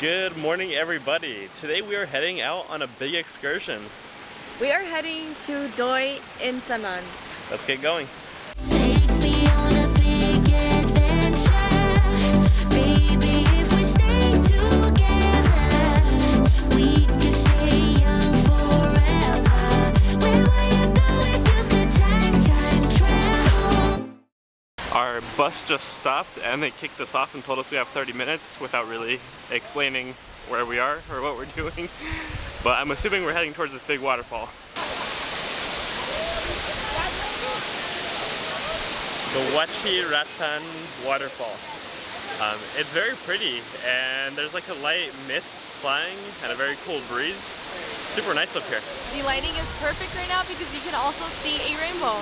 Good morning, everybody. Today we are heading out on a big excursion. We are heading to Doi Inthanon. Let's get going. Take me on a big adventure, baby. If we stay together, we can stay young forever. Where will you go if you could time travel? Our bus just stopped and they kicked us off and told us we have 30 minutes without really explaining where we are or what we're doing. But I'm assuming we're heading towards this big waterfall. The Waterfalls waterfall. It's very pretty and there's like a light mist flying and a very cool breeze. Super nice up here. The lighting is perfect right now because you can also see a rainbow.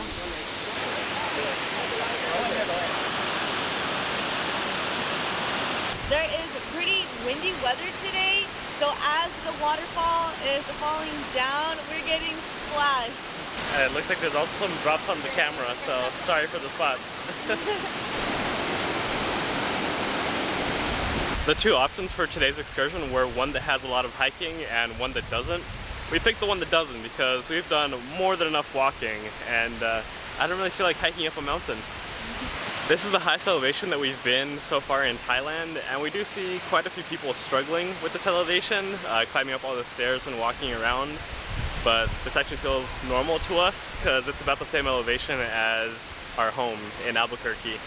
There is pretty windy weather today, so as the waterfall is falling down, we're getting splashed. And it looks like there's also some drops on the camera, so sorry for the spots. The two options for today's excursion were one that has a lot of hiking and one that doesn't. We picked the one that doesn't because we've done more than enough walking and I don't really feel like hiking up a mountain. This is the highest elevation that we've been so far in Thailand, and we do see quite a few people struggling with this elevation, climbing up all the stairs and walking around. But this actually feels normal to us because it's about the same elevation as our home in Albuquerque.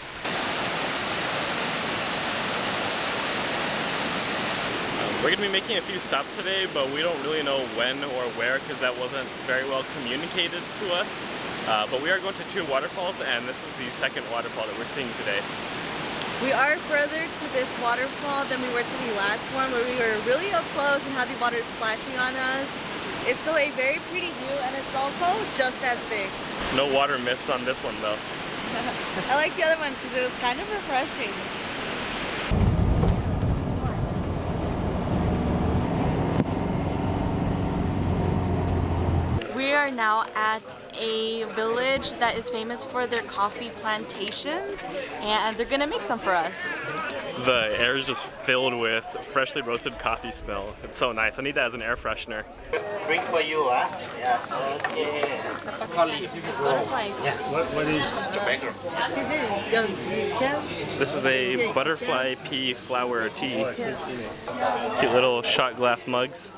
We're going to be making a few stops today, but we don't really know when or where because that wasn't very well communicated to us. But we are going to two waterfalls, and this is the second waterfall that we're seeing today. We are further to this waterfall than we were to the last one where we were really up close and had the water splashing on us. It's still a very pretty view and it's also just as big. No water mist on this one though. I like the other one because it was kind of refreshing. We are now at a village that is famous for their coffee plantations, and they're gonna make some for us. The air is just filled with freshly roasted coffee smell. It's so nice. I need that as an air freshener. Drink for you, huh? Yeah. Okay. It's butterfly. Yeah. What is tobacco? This is a butterfly pea flower tea. Cute little shot glass mugs.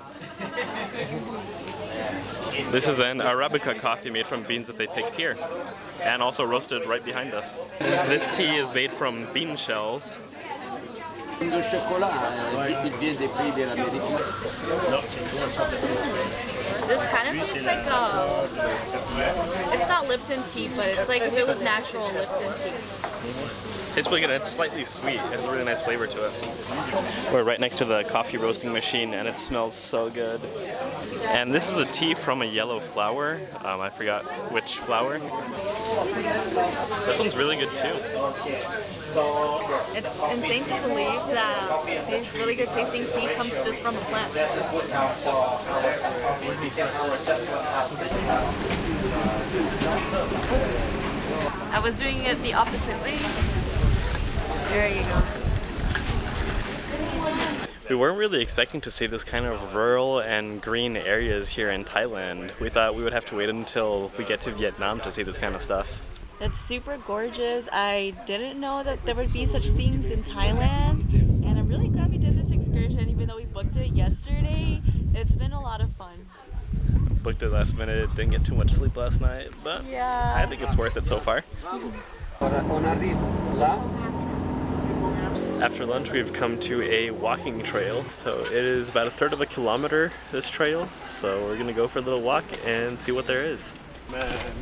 This is an Arabica coffee made from beans that they picked here and also roasted right behind us. This tea is made from bean shells. This kind of tastes like it's not Lipton tea, but it's like if it was natural Lipton tea. It's really good. It's slightly sweet. It has a really nice flavor to it. We're right next to the coffee roasting machine and it smells so good. And this is a tea from a yellow flower. I forgot which flower. This one's really good too. It's insane to believe that this really good tasting tea comes just from a plant. I was doing it the opposite way. There you go. We weren't really expecting to see this kind of rural and green areas here in Thailand. We thought we would have to wait until we get to Vietnam to see this kind of stuff. It's super gorgeous. I didn't know that there would be such things in Thailand, and I'm really glad we did this excursion even though we booked it yesterday. It's been a lot of fun. Booked it last minute, didn't get too much sleep last night, but yeah. I think it's worth it so far. After lunch we've come to a walking trail, so it is about 1/3 of a kilometer, this trail, so we're gonna go for a little walk and see what there is.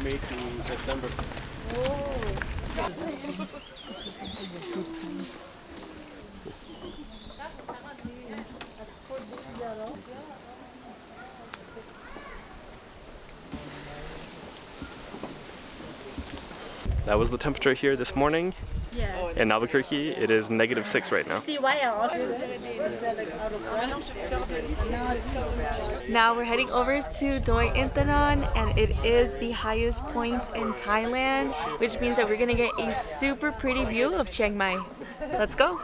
May to September. That was the temperature here this morning. Yes. In Albuquerque, it is -6 right now. Now we're heading over to Doi Inthanon, and it is the highest point in Thailand, which means that we're gonna get a super pretty view of Chiang Mai. Let's go.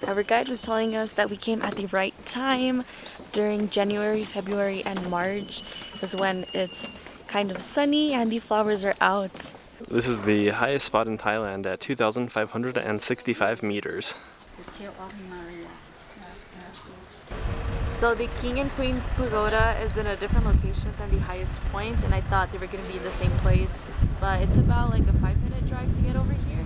Our guide was telling us that we came at the right time during January, February, and March is when it's kind of sunny and the flowers are out. This is the highest spot in Thailand at 2,565 meters. So the King and Queens Pagoda is in a different location than the highest point, and I thought they were going to be in the same place, but it's about like a 5-minute drive to get over here.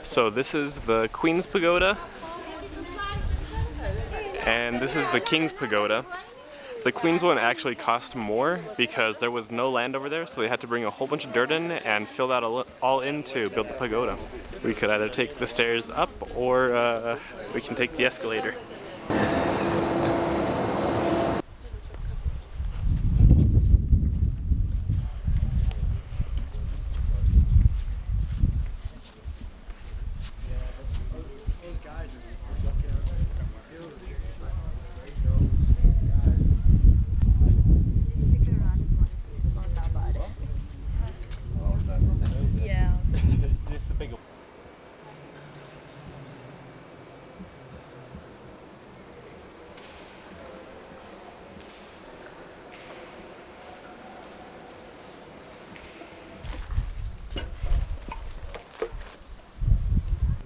So this is the Queen's Pagoda, and this is the King's Pagoda. The Queen's one actually cost more because there was no land over there, so they had to bring a whole bunch of dirt in and fill that all in to build the pagoda. We could either take the stairs up or we can take the escalator.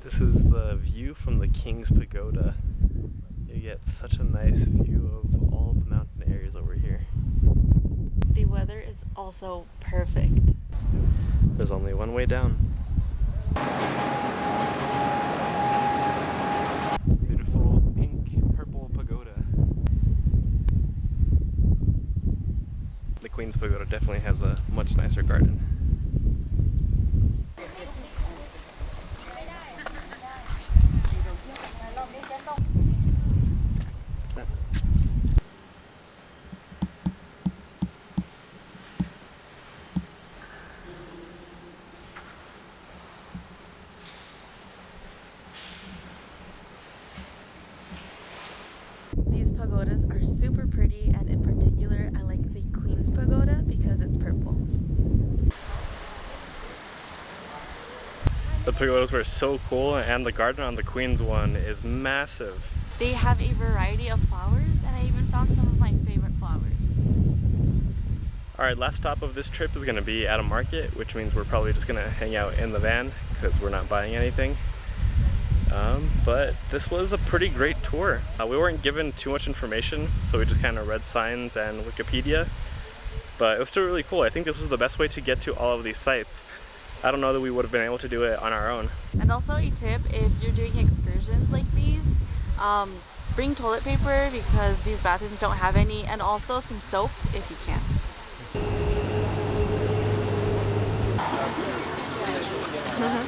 This is the view from the King's Pagoda. You get such a nice view of all the mountain areas over here. The weather is also perfect. There's only one way down. Beautiful pink, purple pagoda. The Queen's Pagoda definitely has a much nicer garden. These pagodas are super pretty, and in particular I like the Queen's Pagoda because it's purple. The pagodas were so cool, and the garden on the Queen's one is massive. They have a variety of flowers, and I even found some of my favorite flowers. Alright, last stop of this trip is going to be at a market, which means we're probably just going to hang out in the van because we're not buying anything. But this was a pretty great tour. We weren't given too much information, so we just kind of read signs and Wikipedia, but it was still really cool. I think this was the best way to get to all of these sites. I don't know that we would have been able to do it on our own. And also a tip, if you're doing excursions like these, bring toilet paper because these bathrooms don't have any, and also some soap if you can.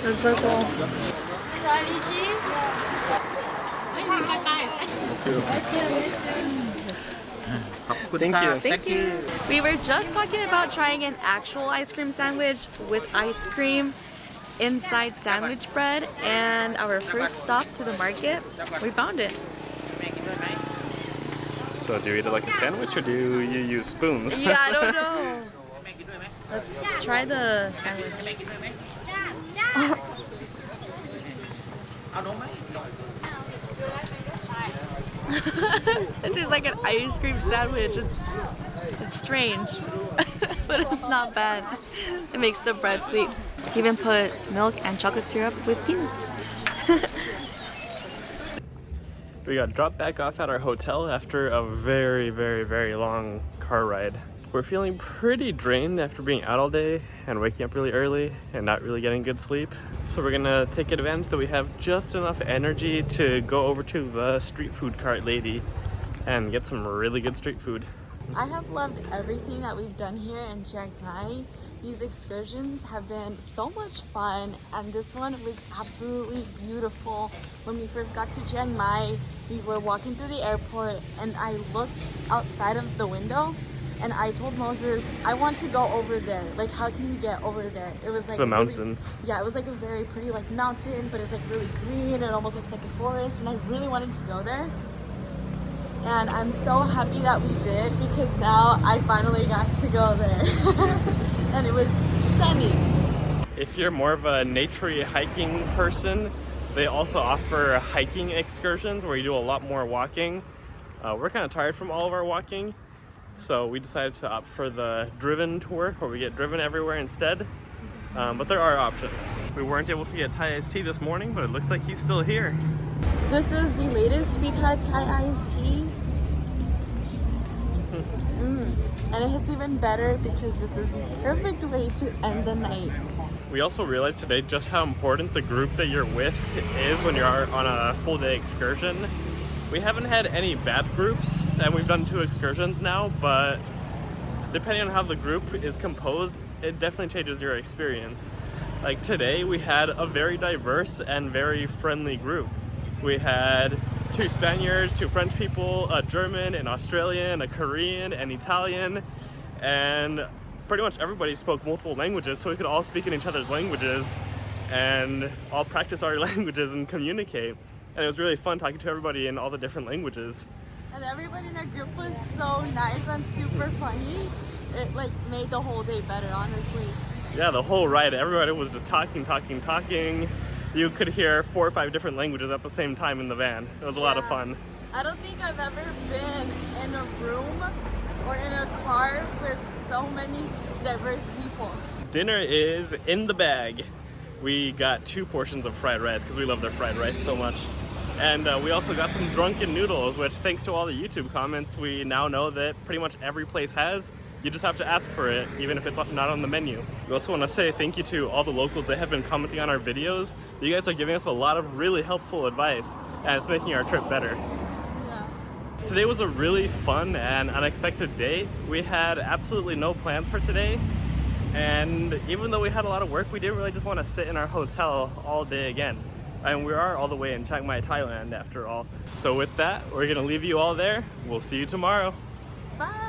That's so cool. Thank you. We were just talking about trying an actual ice cream sandwich with ice cream inside sandwich bread, and our first stop to the market, we found it. So do you eat it like a sandwich or do you use spoons? Yeah, I don't know. Let's try the sandwich. It tastes like an ice cream sandwich. It's strange, but it's not bad. It makes the bread sweet. Even put milk and chocolate syrup with peanuts. We got dropped back off at our hotel after a very, very, very long car ride. We're feeling pretty drained after being out all day and waking up really early and not really getting good sleep. So we're gonna take advantage that we have just enough energy to go over to the street food cart lady and get some really good street food. I have loved everything that we've done here in Chiang Mai. These excursions have been so much fun, and this one was absolutely beautiful. When we first got to Chiang Mai, we were walking through the airport and I looked outside of the window and I told Moses, I want to go over there. Like, how can we get over there? It was like the mountains. Really, yeah, it was like a very pretty like mountain, but it's like really green and almost looks like a forest, and I really wanted to go there. And I'm so happy that we did because now I finally got to go there. And it was stunning. If you're more of a nature hiking person, they also offer hiking excursions where you do a lot more walking. We're kind of tired from all of our walking, so we decided to opt for the driven tour where we get driven everywhere instead. But there are options. We weren't able to get Thai iced tea this morning, but it looks like he's still here. This is the latest we've had Thai iced tea. And it hits even better because this is the perfect way to end the night. We also realized today just how important the group that you're with is when you're on a full day excursion. We haven't had any bad groups, and we've done 2 excursions now, but depending on how the group is composed, it definitely changes your experience. Like today, we had a very diverse and very friendly group. We had 2 Spaniards, 2 French people, a German, an Australian, a Korean, an Italian, and pretty much everybody spoke multiple languages, so we could all speak in each other's languages and all practice our languages and communicate. And it was really fun talking to everybody in all the different languages. And everybody in our group was so nice and super funny. It like made the whole day better, honestly. Yeah, the whole ride, everybody was just talking. You could hear 4 or 5 different languages at the same time in the van. It was a lot of fun. I don't think I've ever been in a room or in a car with so many diverse people. Dinner is in the bag. We got 2 portions of fried rice because we love their fried rice so much. And we also got some drunken noodles, which thanks to all the YouTube comments, we now know that pretty much every place has. You just have to ask for it, even if it's not on the menu. We also want to say thank you to all the locals that have been commenting on our videos. You guys are giving us a lot of really helpful advice, and it's making our trip better. Yeah. Today was a really fun and unexpected day. We had absolutely no plans for today, and even though we had a lot of work, we didn't really just want to sit in our hotel all day again. And we are all the way in Chiang Mai, Thailand after all. So with that, we're gonna leave you all there. We'll see you tomorrow. Bye!